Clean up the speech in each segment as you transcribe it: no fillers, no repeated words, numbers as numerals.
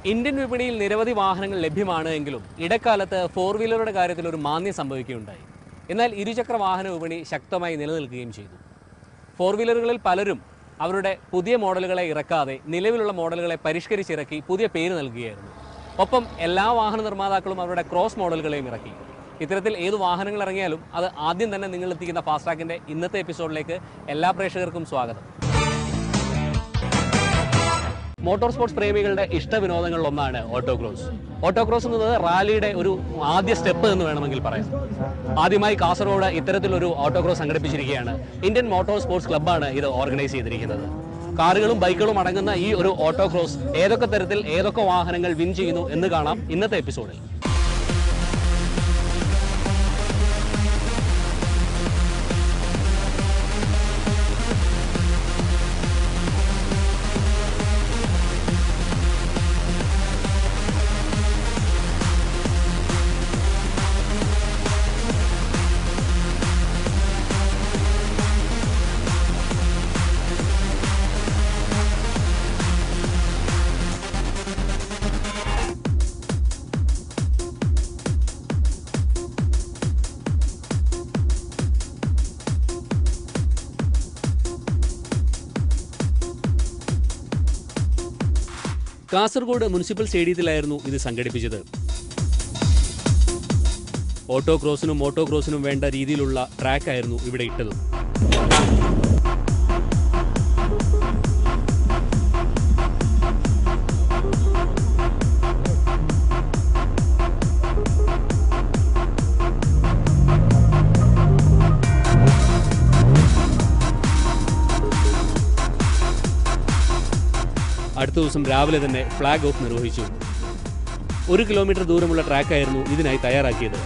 Indian വിപണിയിൽ നിരവധി വാഹനങ്ങൾ ലഭ്യമാണ് എങ്കിലും ഇടക്കാലത്ത് ഫോർ വീലറുടെ കാര്യത്തിൽ ഒരു മാന്ദ്യം സംഭവിക്കുകയുണ്ടായി. എന്നാൽ ഇരുചക്ര വാഹന വിപണി ശക്തമായി നിലനിൽക്കുകയും ചെയ്തു. ഫോർ വീലറുകളിൽ പലരും അവരുടെ പുതിയ മോഡലുകളെ ഇറക്കാതെ നിലവിലുള്ള മോഡലുകളെ പരിഷ്കരിച്ചിറക്കി പുതിയ പേര് നൽകുകയായിരുന്നു. ഒപ്പം എല്ലാ വാഹന നിർമ്മാതാക്കളും അവരുടെ ക്രോസ് മോഡലുകളെയും ഇറക്കി. ഇത്തരത്തിൽ ഏത് വാഹനങ്ങൾ ഇറങ്ങിയാലും അത് ആദ്യം തന്നെ നിങ്ങൾ എത്തിക്കുന്ന ഫാസ്റ്റ് ട്രാക്കിൻ്റെ ഇന്നത്തെ എപ്പിസോഡിലേക്ക് എല്ലാ പ്രേക്ഷകർക്കും സ്വാഗതം. മോട്ടോർ സ്പോർട്സ് പ്രേമികളുടെ ഇഷ്ടവിനോദങ്ങളിൽ ഒന്നാണ് ഓട്ടോക്രോസ്. ഓട്ടോക്രോസ് എന്നത് റാലിയുടെ ഒരു ആദ്യ സ്റ്റെപ്പ് എന്ന് വേണമെങ്കിൽ പറയാം. ആദ്യമായി കാസർഗോഡ് ഇത്തരത്തിലൊരു ഓട്ടോക്രോസ് സംഘടിപ്പിച്ചിരിക്കുകയാണ്. ഇന്ത്യൻ മോട്ടോർ സ്പോർട്സ് ക്ലബ്ബാണ് ഇത് ഓർഗനൈസ് ചെയ്തിരിക്കുന്നത്. കാറുകളും ബൈക്കുകളും അടങ്ങുന്ന ഈ ഒരു ഓട്ടോക്രോസ് ഏതൊക്കെ തരത്തിൽ ഏതൊക്കെ വാഹനങ്ങൾ വിൻ ചെയ്യുന്നു എന്ന് കാണാം ഇന്നത്തെ എപ്പിസോഡിൽ. കാസർഗോഡ് മുനിസിപ്പൽ സ്റ്റേഡിയത്തിലായിരുന്നു ഇത് സംഘടിപ്പിച്ചത്. ഓട്ടോക്രോസിനും മോട്ടോക്രോസിനും വേണ്ട രീതിയിലുള്ള ട്രാക്കായിരുന്നു ഇവിടെ ഇട്ടത്. അടുത്ത ദിവസം രാവിലെ തന്നെ ഫ്ലാഗ് ഓഫ് നിർവഹിച്ചു. 1 കിലോമീറ്റർ ദൂരമുള്ള ട്രാക്കായിരുന്നു ഇതിനായി തയ്യാറാക്കിയത്.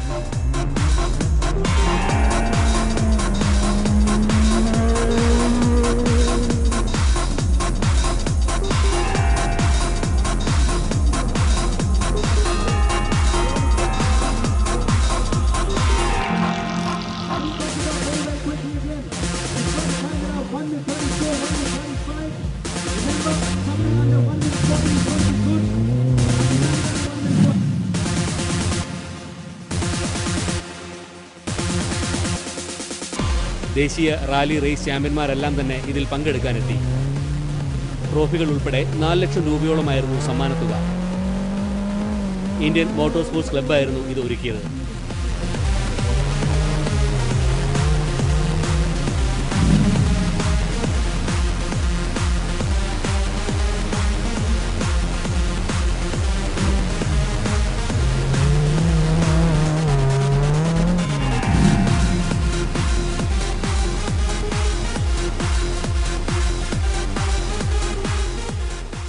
ദേശീയ റാലി റേസ് ചാമ്പ്യന്മാരെല്ലാം തന്നെ ഇതിൽ പങ്കെടുക്കാനെത്തി. ട്രോഫികൾ ഉൾപ്പെടെ 4 ലക്ഷം രൂപയോളമായിരുന്നു സമ്മാനത്തുക. ഇന്ത്യൻ മോട്ടോർ സ്പോർട്സ് ക്ലബ്ബായിരുന്നു ഇത് ഒരുക്കിയത്.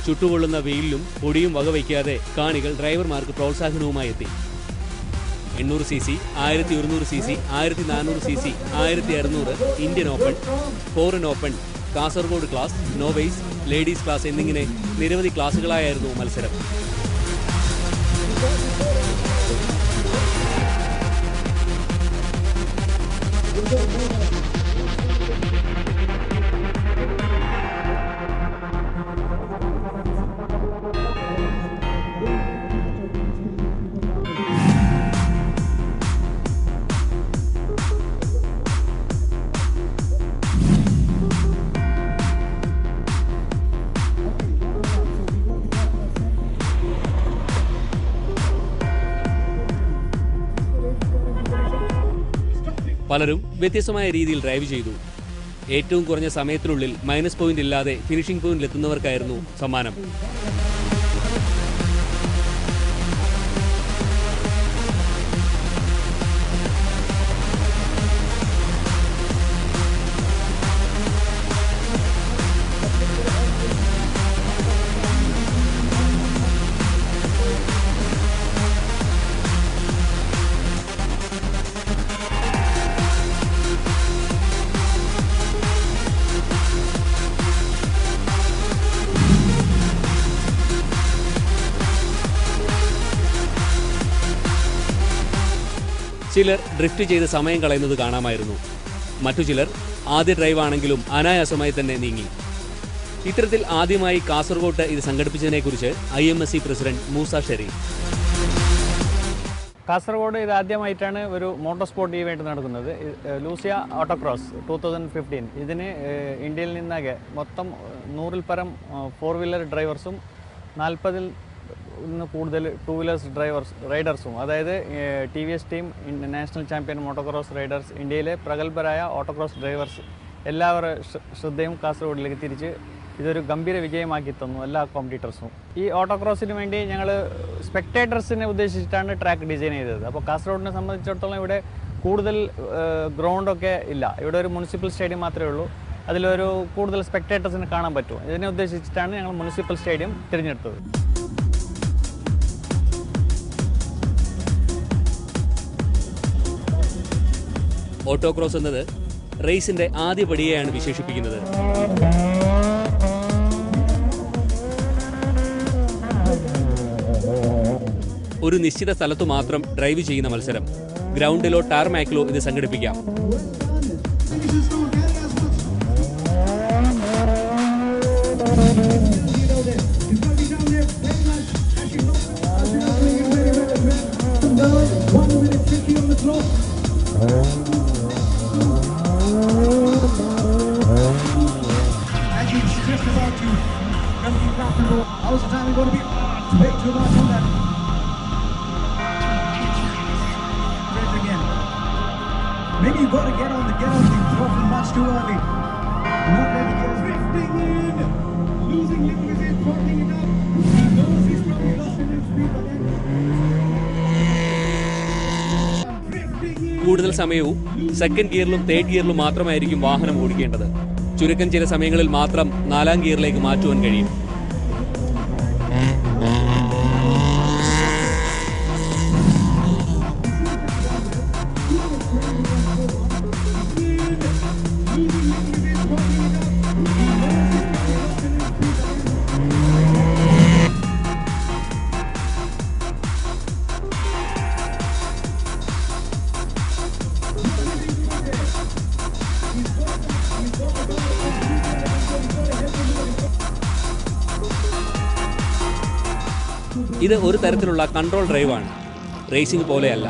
ചുട്ടുകൊള്ളുന്ന വെയിലും പൊടിയും വകവയ്ക്കാതെ കാണികൾ ഡ്രൈവർമാർക്ക് പ്രോത്സാഹനവുമായി എത്തി. 800 cc, 1100 cc, 1400 cc, 1600, Indian open, foreign open, Kasaragod class, novice, ladies class എന്നിങ്ങനെ നിരവധി ക്ലാസുകളായിരുന്നു മത്സരം. പലരും വ്യത്യസ്തമായ രീതിയിൽ ഡ്രൈവ് ചെയ്തു. ഏറ്റവും കുറഞ്ഞ സമയത്തിനുള്ളിൽ മൈനസ് പോയിന്റ് ഇല്ലാതെ ഫിനിഷിംഗ് പോയിന്റിലെത്തുന്നവർക്കായിരുന്നു സമ്മാനം. ചിലർ ഡ്രിഫ്റ്റ് ചെയ്ത് സമയം കളയുന്നത് കാണാമായിരുന്നു. മറ്റു ചിലർ ആദ്യ ഡ്രൈവാണെങ്കിലും അനായാസമായി തന്നെ നീങ്ങി. ഇത്തരത്തിൽ ആദ്യമായി കാസർഗോഡ് ഇത് സംഘടിപ്പിച്ചതിനെക്കുറിച്ച് IMSC പ്രസിഡന്റ് മൂസ ഷെരീഫ്. കാസർഗോഡ് ഇത് ആദ്യമായിട്ടാണ് ഒരു മോട്ടോർ സ്പോർട്ട് ഈവൻറ്റ് നടക്കുന്നത്. ലൂസിയ ഓട്ടോക്രോസ് 2015. ഇതിന് ഇന്ത്യയിൽ നിന്നാകെ മൊത്തം 100-ൽ പരം 4 വീലർ ഡ്രൈവേഴ്സും 40-ൽ കൂടുതൽ 2 വീലേഴ്സ് റൈഡേഴ്സും, അതായത് TVS team, national champion motocross Riders, ഇന്ത്യയിലെ പ്രഗത്ഭരായ ഓട്ടോക്രോസ് ഡ്രൈവേഴ്സ് എല്ലാവരുടെ ശ്രദ്ധയും കാസർഗോഡിലേക്ക് തിരിച്ച് ഇതൊരു ഗംഭീര വിജയമാക്കി തന്നു എല്ലാ കോമ്പറ്റീറ്റേഴ്സും. ഈ ഓട്ടോക്രോസിന് വേണ്ടി ഞങ്ങൾ സ്പെക്ടേറ്റേഴ്സിനെ ഉദ്ദേശിച്ചിട്ടാണ് ട്രാക്ക് ഡിസൈൻ ചെയ്തത്. അപ്പോൾ കാസർഗോഡിനെ സംബന്ധിച്ചിടത്തോളം ഇവിടെ കൂടുതൽ ഗ്രൗണ്ടൊക്കെ ഇല്ല. ഇവിടെ ഒരു മുനിസിപ്പൽ സ്റ്റേഡിയം മാത്രമേ ഉള്ളൂ. അതിലൊരു കൂടുതൽ സ്പെക്ടേറ്റേഴ്സിന് കാണാൻ പറ്റും. ഇതിനെ ഉദ്ദേശിച്ചിട്ടാണ് ഞങ്ങൾ മുനിസിപ്പൽ സ്റ്റേഡിയം തിരഞ്ഞെടുത്തത്. ഓട്ടോക്രോസ് എന്നത് റേസിന്റെ ആദ്യ പടിയെയാണ് വിശേഷിപ്പിക്കുന്നത്. ഒരു നിശ്ചിത സ്ഥലത്തു മാത്രം ഡ്രൈവ് ചെയ്യുന്ന മത്സരം. ഗ്രൗണ്ടിലോ ടാർമാക്കിലോ ഇത് സംഘടിപ്പിക്കാം. Maybe you've got to get on the thing off much too early. Not ready to get drifting in. Losing limited, fucking it up. He knows he's probably lost in his speed, but then കൂടുതൽ സമയവും second ഗിയറിലും third ഗിയറിലും മാത്രമായിരിക്കും വാഹനം ഓടിക്കേണ്ടത്. ചുരുക്കം ചില സമയങ്ങളിൽ മാത്രം 4ാം ഗിയറിലേക്ക് മാറ്റുവാൻ കഴിയും. ഇത് ഒരു തരത്തിലുള്ള കൺട്രോൾ ഡ്രൈവാണ്, റേസിംഗ് പോലെയല്ല.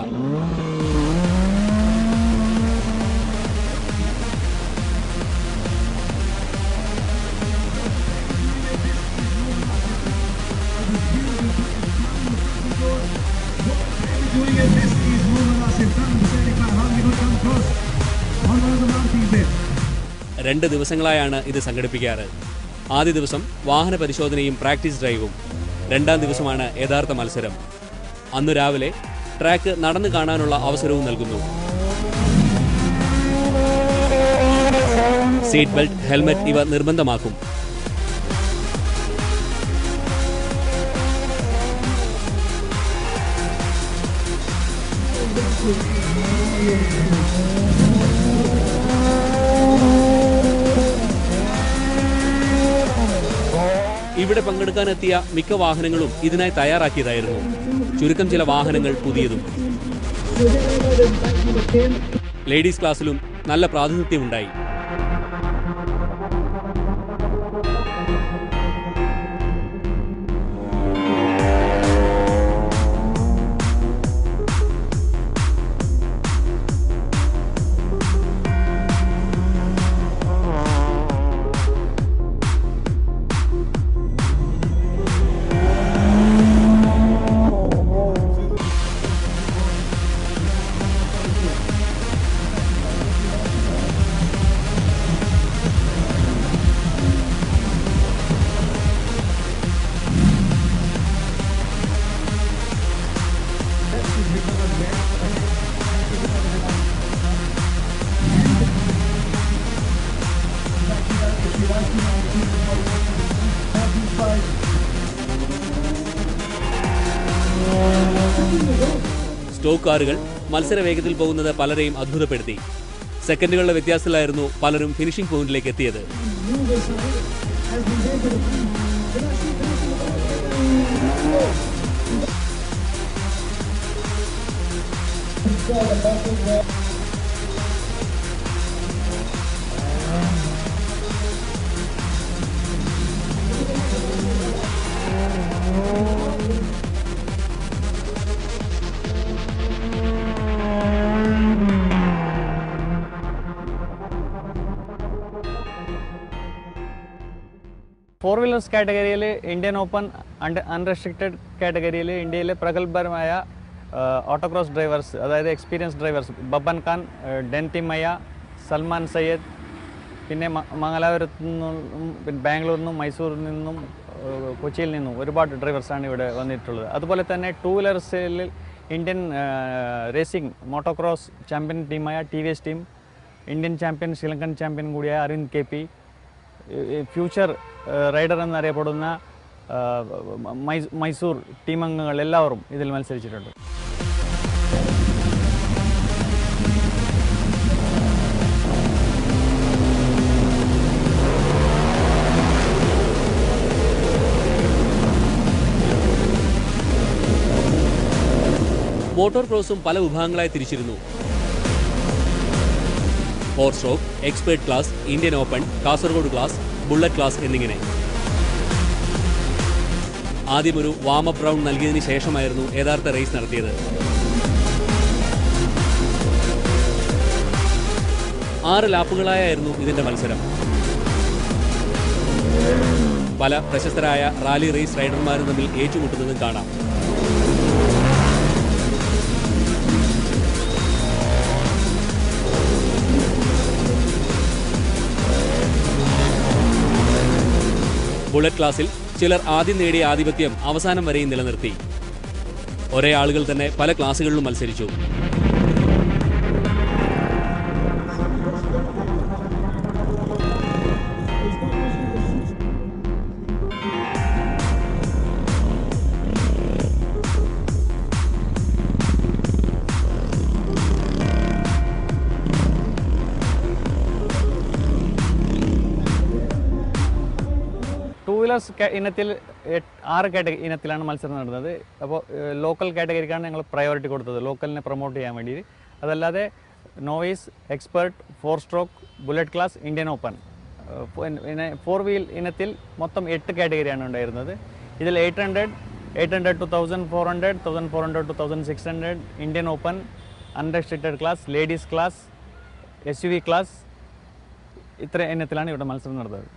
രണ്ട് ദിവസങ്ങളായാണ് ഇത് സംഘടിപ്പിക്കാറ്. ആദ്യ ദിവസം വാഹന പരിശോധനയും പ്രാക്ടീസ് ഡ്രൈവും. 2ാം ദിവസമാണ് യഥാർത്ഥ മത്സരം. അന്നു രാവിലെ ട്രാക്ക് നടന്നു കാണാനുള്ള അവസരവും നൽകുന്നു. സീറ്റ് ബെൽറ്റ്, ഹെൽമെറ്റ് ഇവ നിർബന്ധമാക്കും. ഇവിടെ പങ്കെടുക്കാനെത്തിയ മിക്ക വാഹനങ്ങളും ഇതിനായി തയ്യാറാക്കിയതായിരുന്നു. ചുരുക്കം ചില വാഹനങ്ങൾ പുതിയതും. ലേഡീസ് ക്ലാസ്സിലും നല്ല പ്രാതിനിധ്യമുണ്ടായി. സ്റ്റോക്ക് കാറുകൾ മത്സര വേഗത്തിൽ പോകുന്നത് പലരെയും അത്ഭുതപ്പെടുത്തി. സെക്കൻഡുകളുടെ വ്യത്യാസത്തിലായിരുന്നു പലരും ഫിനിഷിംഗ് പോയിന്റിലേക്ക് എത്തിയത്. ഫോർ വീലേഴ്സ് കാറ്റഗറിയിൽ ഇന്ത്യൻ ഓപ്പൺ അൺറെസ്ട്രിക്റ്റഡ് കാറ്റഗറിയിൽ ഇന്ത്യയിലെ പ്രഗത്ഭരമായ ഓട്ടോക്രോസ് ഡ്രൈവേഴ്സ്, അതായത് എക്സ്പീരിയൻസ് ഡ്രൈവേഴ്സ് ബബൻ ഖാൻ, ഡെൻറ്റി മയ്യ, സൽമാൻ സയ്യദ്, പിന്നെ മംഗലാപുരത്തു നിന്നും, പിന്നെ ബാംഗ്ലൂരിൽ നിന്നും, മൈസൂരിൽ നിന്നും, കൊച്ചിയിൽ നിന്നും ഒരുപാട് ഡ്രൈവേഴ്സാണ് ഇവിടെ വന്നിട്ടുള്ളത്. അതുപോലെ തന്നെ ടൂ വീലേഴ്സിൽ ഇന്ത്യൻ റേസിംഗ് മോട്ടോക്രോസ് ചാമ്പ്യൻ ടീമായ TVS team, Indian champion, Sri Lankan champion കൂടിയായ അരവിന്ദ് KP, ഫ്യൂച്ചർ റൈഡർ എന്നറിയപ്പെടുന്ന മൈസൂർ ടീം അംഗങ്ങൾ എല്ലാവരും ഇതിൽ മത്സരിച്ചിട്ടുണ്ട്. മോട്ടോർ ക്രോസും പല വിഭാഗങ്ങളായി തിരിച്ചിരുന്നു. 4 stroke, expert class, Indian open, Kasaragod class, bullet class എന്നിങ്ങനെ. ആദ്യം ഒരു വാമപ്പ് റൗണ്ട് നൽകിയതിന് ശേഷമായിരുന്നു യഥാർത്ഥ റേസ് നടത്തിയത്. 6 ലാപ്പുകളായിരുന്നു ഇതിന്റെ മത്സരം. പല പ്രശസ്തരായ റാലി റേസ് റൈഡർമാരും തമ്മിൽ ഏറ്റുമുട്ടുന്നതും കാണാം. ബുള്ളറ്റ് ക്ലാസ്സിൽ ചിലർ ആദ്യം നേടിയ ആധിപത്യം അവസാനം വരെയും നിലനിർത്തി. ഒരേ ആളുകൾ തന്നെ പല ക്ലാസുകളിലും മത്സരിച്ചു. ടൂ വീലേഴ്സ് ഇനത്തിൽ 6 ഇനത്തിലാണ് മത്സരം നടന്നത്. അപ്പോൾ ലോക്കൽ കാറ്റഗറിക്കാണ് ഞങ്ങൾ പ്രയോറിറ്റി കൊടുത്തത്, ലോക്കലിനെ പ്രൊമോട്ട് ചെയ്യാൻ വേണ്ടി. അതല്ലാതെ novice, expert, 4 stroke, bullet class, Indian open, പിന്നെ 4 വീൽ ഇനത്തിൽ മൊത്തം 8 കാറ്റഗറിയാണ് ഉണ്ടായിരുന്നത്. ഇതിൽ 800, 800 to 1400, 1400 to 1600, Indian open, unrestricted class, ladies class, SUV class, ഇത്ര ഇനത്തിലാണ് ഇവിടെ മത്സരം നടന്നത്.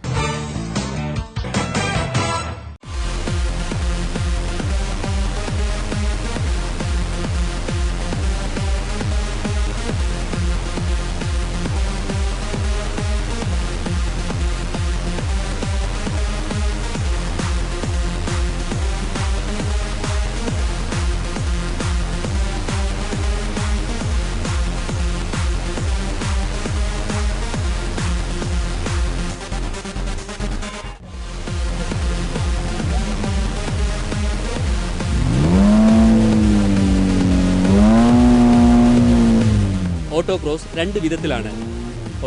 ഓട്ടോക്രോസ് 2 വിധത്തിലാണ്.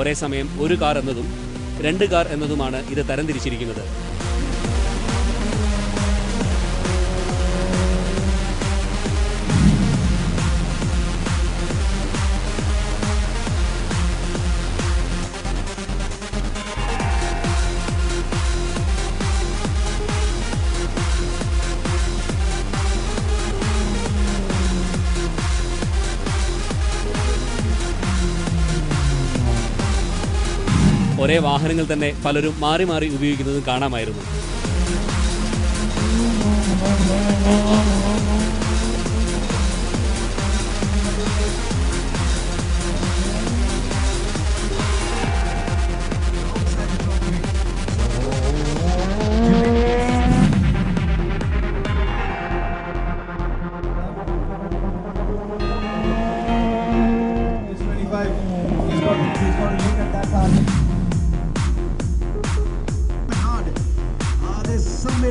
ഒരേ സമയം 1 കാർ എന്നതും 2 കാർ എന്നതുമാണ് ഇത് തരംതിരിച്ചിരിക്കുന്നത്. ഒരേ വാഹനങ്ങൾ തന്നെ പലരും മാറി മാറി ഉപയോഗിക്കുന്നതും കാണാമായിരുന്നു.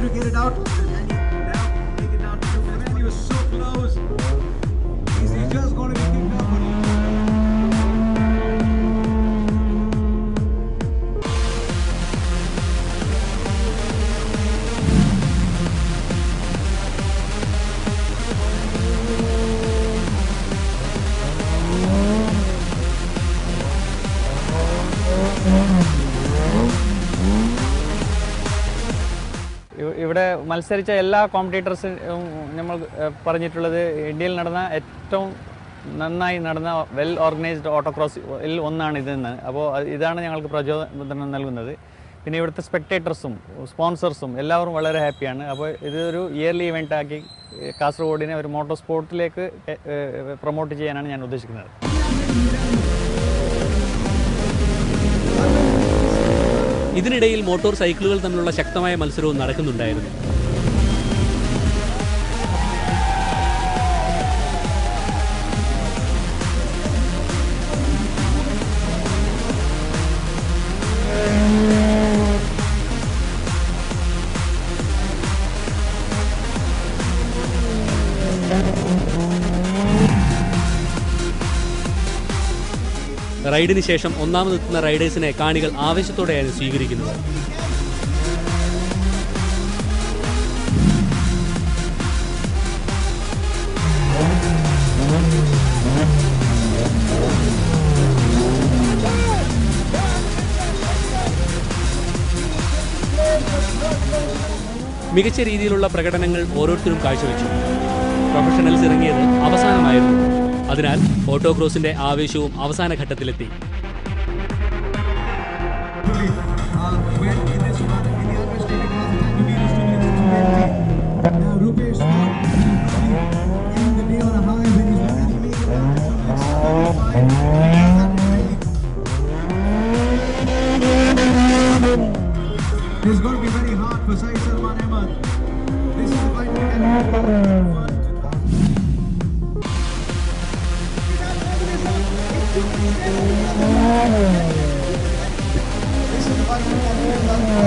To get it out, and now take it down to 2 minutes. He was so close. He's just going to be kicked up. ഇവിടെ മത്സരിച്ച എല്ലാ കോമ്പറ്റീറ്റേഴ്സും നമ്മൾ പറഞ്ഞിട്ടുള്ളത് ഇന്ത്യയിൽ നടന്ന ഏറ്റവും നന്നായി നടന്ന വെൽ ഓർഗനൈസ്ഡ് ഓട്ടോക്രോസിൽ ഒന്നാണ് ഇതെന്ന്. അപ്പോൾ ഇതാണ് ഞങ്ങൾക്ക് പ്രചോദനം നൽകുന്നത്. പിന്നെ ഇവിടുത്തെ സ്പെക്ടേറ്റേഴ്സും സ്പോൺസേഴ്സും എല്ലാവരും വളരെ ഹാപ്പിയാണ്. അപ്പോൾ ഇതൊരു ഇയർലി ഇവൻ്റ് ആക്കി കാസർഗോഡിനെ ഒരു മോട്ടോർ സ്പോർട്ടിലേക്ക് പ്രൊമോട്ട് ചെയ്യാനാണ് ഞാൻ ഉദ്ദേശിക്കുന്നത്. ഇതിനിടയിൽ മോട്ടോർ സൈക്കിളുകൾ തമ്മിലുള്ള ശക്തമായ മത്സരവും നടക്കുന്നുണ്ടായിരുന്നു. റൈഡിന് ശേഷം ഒന്നാമതെത്തുന്ന റൈഡേഴ്സിനെ കാണികൾ ആവേശത്തോടെയാണ് സ്വീകരിക്കുന്നത്. മികച്ച രീതിയിലുള്ള പ്രകടനങ്ങൾ ഓരോരുത്തരും കാഴ്ചവെച്ചു. പ്രൊഫഷണൽസ് ഇറങ്ങിയത് അവസാനമായിരുന്നു. അതിനാൽ ഓട്ടോക്രോസിന്റെ ആവേശവും അവസാന ഘട്ടത്തിലെത്തി. This is going to be very hard for Saeed Salman Ahmed. This is the fight we can have. This is the fight we can have.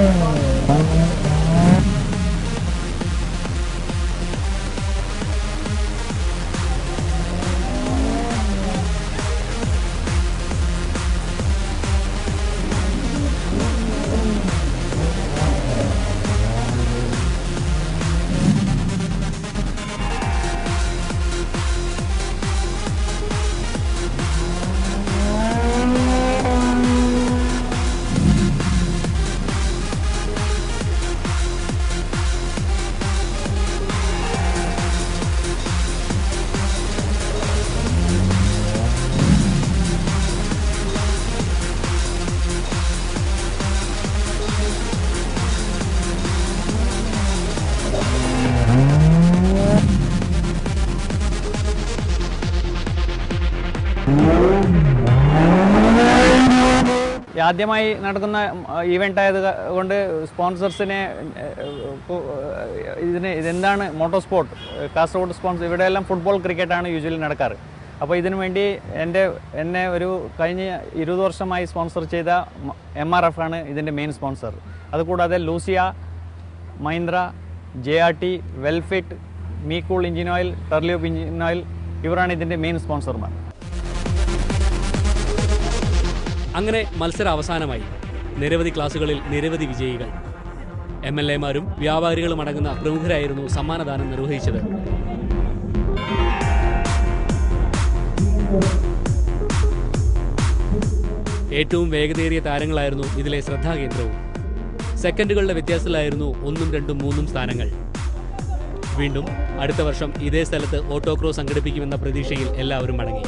ആദ്യമായി നടക്കുന്ന ഈവൻ്റ് ആയത് കൊണ്ട് സ്പോൺസേഴ്സിനെ ഇതെന്താണ് മോട്ടോർ സ്പോർട്ട് കാസർഗോഡ് സ്പോൺസർ ഇവിടെയെല്ലാം ഫുട്ബോൾ ക്രിക്കറ്റാണ് യൂഷ്വലി നടക്കാറ്. അപ്പോൾ ഇതിനു വേണ്ടി എന്നെ ഒരു കഴിഞ്ഞ 20 വർഷമായി സ്പോൺസർ ചെയ്ത MRF ആണ് ഇതിൻ്റെ മെയിൻ സ്പോൺസർ. അതുകൂടാതെ ലൂസിയ, മഹീന്ദ്ര, JRT, വെൽഫിറ്റ്, മീകൂൾ എഞ്ചിൻ ഓയിൽ, ടർലിയോപ്പ് എഞ്ചിൻ ഓയിൽ ഇവരാണ് ഇതിൻ്റെ മെയിൻ സ്പോൺസർമാർ. അങ്ങനെ മത്സര അവസാനമായി. നിരവധി ക്ലാസുകളിൽ നിരവധി വിജയികൾ. MLA-മാരും വ്യാപാരികളും അടങ്ങുന്ന പ്രമുഖരായിരുന്നു സമ്മാനദാനം നിർവഹിച്ചത്. ഏറ്റവും വേഗതയേറിയ താരങ്ങളായിരുന്നു ഇതിലെ ശ്രദ്ധാകേന്ദ്രവും. സെക്കൻഡുകളുടെ വ്യത്യാസത്തിലായിരുന്നു 1, 2, 3 സ്ഥാനങ്ങൾ. വീണ്ടും അടുത്ത വർഷം ഇതേ സ്ഥലത്ത് ഓട്ടോക്രോസ് സംഘടിപ്പിക്കുമെന്ന പ്രതീക്ഷയിൽ എല്ലാവരും മടങ്ങി.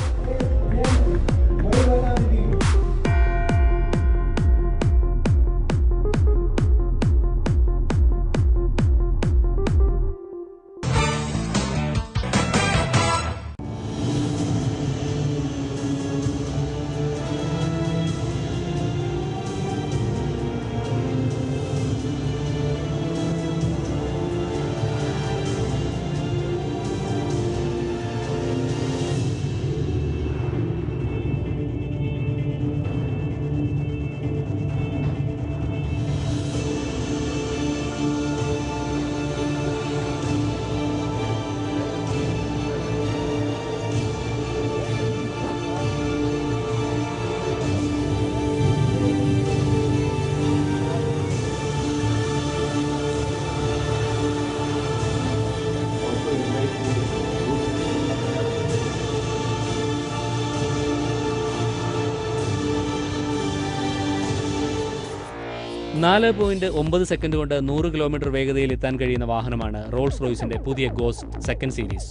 .9 കൊണ്ട് 100 കിലോമീറ്റർ വേഗതയിൽ എത്താൻ കഴിയുന്ന വാഹനമാണ് റോൾസ് റോയ്സിന്റെ പുതിയ ghost second series.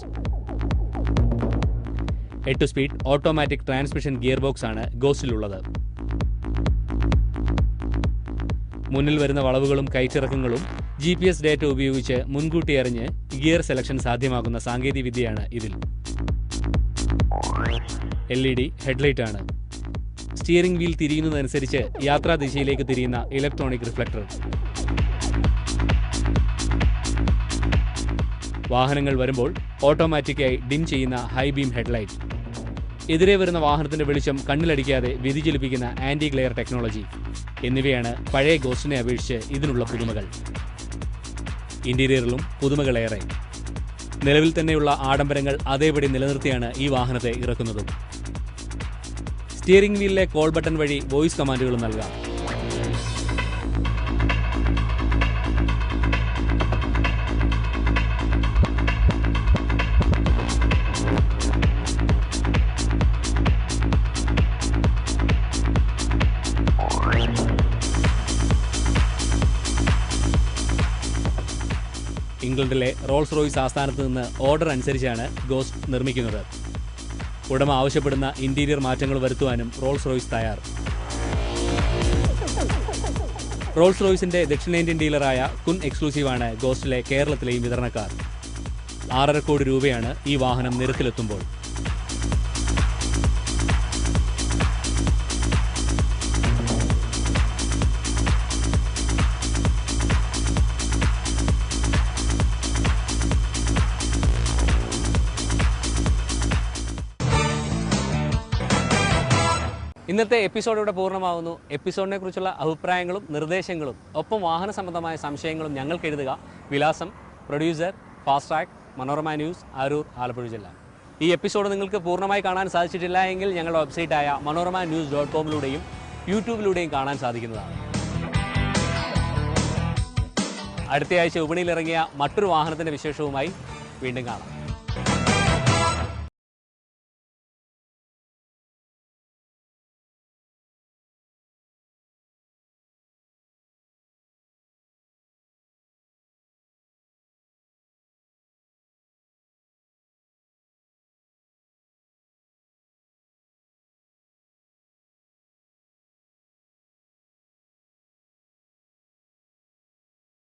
8 speed automatic transmission gear box ആണ് ഗോസ്റ്റിലുള്ളത്. മുന്നിൽ വരുന്ന വളവുകളും കയറ്റിറക്കങ്ങളും GPS ഡേറ്റ ഉപയോഗിച്ച് മുൻകൂട്ടി അറിഞ്ഞ് ഗിയർ സെലക്ഷൻ സാധ്യമാകുന്ന സാങ്കേതികവിദ്യയാണ് ഇതിൽ. LED ഹെഡ്ലൈറ്റ് ആണ്. സ്റ്റിയറിംഗ് വീൽ തിരിയുന്നതനുസരിച്ച് യാത്രാദിശയിലേക്ക് തിരിയുന്ന ഇലക്ട്രോണിക് റിഫ്ലക്ടർ. വാഹനങ്ങൾ വരുമ്പോൾ ഓട്ടോമാറ്റിക്കായി ഡിം ചെയ്യുന്ന ഹൈ ബീം ഹെഡ്ലൈറ്റ്. എതിരെ വരുന്ന വാഹനത്തിന്റെ വെളിച്ചം കണ്ണിലടിക്കാതെ വ്യതിചലിപ്പിക്കുന്ന ആന്റി ഗ്ലെയർ ടെക്നോളജി എന്നിവയാണ് പഴയ ഗോസ്റ്റിനെ അപേക്ഷിച്ച് ഇതിനുള്ള പുതുമകൾ. ഇന്റീരിയറിലും പുതുമകളേറെ. നിലവിൽ തന്നെയുള്ള ആഡംബരങ്ങൾ അതേപടി നിലനിർത്തിയാണ് ഈ വാഹനത്തെ ഇറക്കുന്നതും. സ്റ്റിയറിംഗ് വീലിലെ കോൾ ബട്ടൺ വഴി വോയിസ് കമാൻഡുകളും നൽകാം. ഇംഗ്ലണ്ടിലെ റോൾസ് റോയ്സ് ആസ്ഥാനത്ത് നിന്ന് ഓർഡർ അനുസരിച്ചാണ് ഗോസ്റ്റ് നിർമ്മിക്കുന്നത്. ഉടമ ആവശ്യപ്പെടുന്ന ഇന്റീരിയർ മാറ്റങ്ങൾ വരുത്തുവാനും റോൾസ് റോയ്സ് തയ്യാർ. റോൾസ് റോയ്സിന്റെ ദക്ഷിണേന്ത്യൻ ഡീലറായ കുൻ എക്സ്ക്ലൂസീവാണ് ഗോസ്റ്റിലെ കേരളത്തിലെയും വിതരണക്കാർ. 6.5 കോടി രൂപയാണ് ഈ വാഹനം നിരത്തിലെത്തുമ്പോൾ. ഇന്നത്തെ എപ്പിസോഡ് ഇവിടെ പൂർണ്ണമാകുന്നു. എപ്പിസോഡിനെ കുറിച്ചുള്ള അഭിപ്രായങ്ങളും നിർദ്ദേശങ്ങളും ഒപ്പം വാഹന സംബന്ധമായ സംശയങ്ങളും ഞങ്ങൾക്ക് എഴുതുക. വിലാസം: producer, fast track, Manorama news, Aroor, Alappuzha ജില്ല. ഈ എപ്പിസോഡ് നിങ്ങൾക്ക് പൂർണ്ണമായി കാണാൻ സാധിച്ചിട്ടില്ല എങ്കിൽ ഞങ്ങളുടെ വെബ്സൈറ്റായ manoramanews.com യൂട്യൂബിലൂടെയും കാണാൻ സാധിക്കുന്നതാണ്. അടുത്തയാഴ്ച വിപണിയിലിറങ്ങിയ മറ്റൊരു വാഹനത്തിൻ്റെ വിശേഷവുമായി വീണ്ടും കാണാം.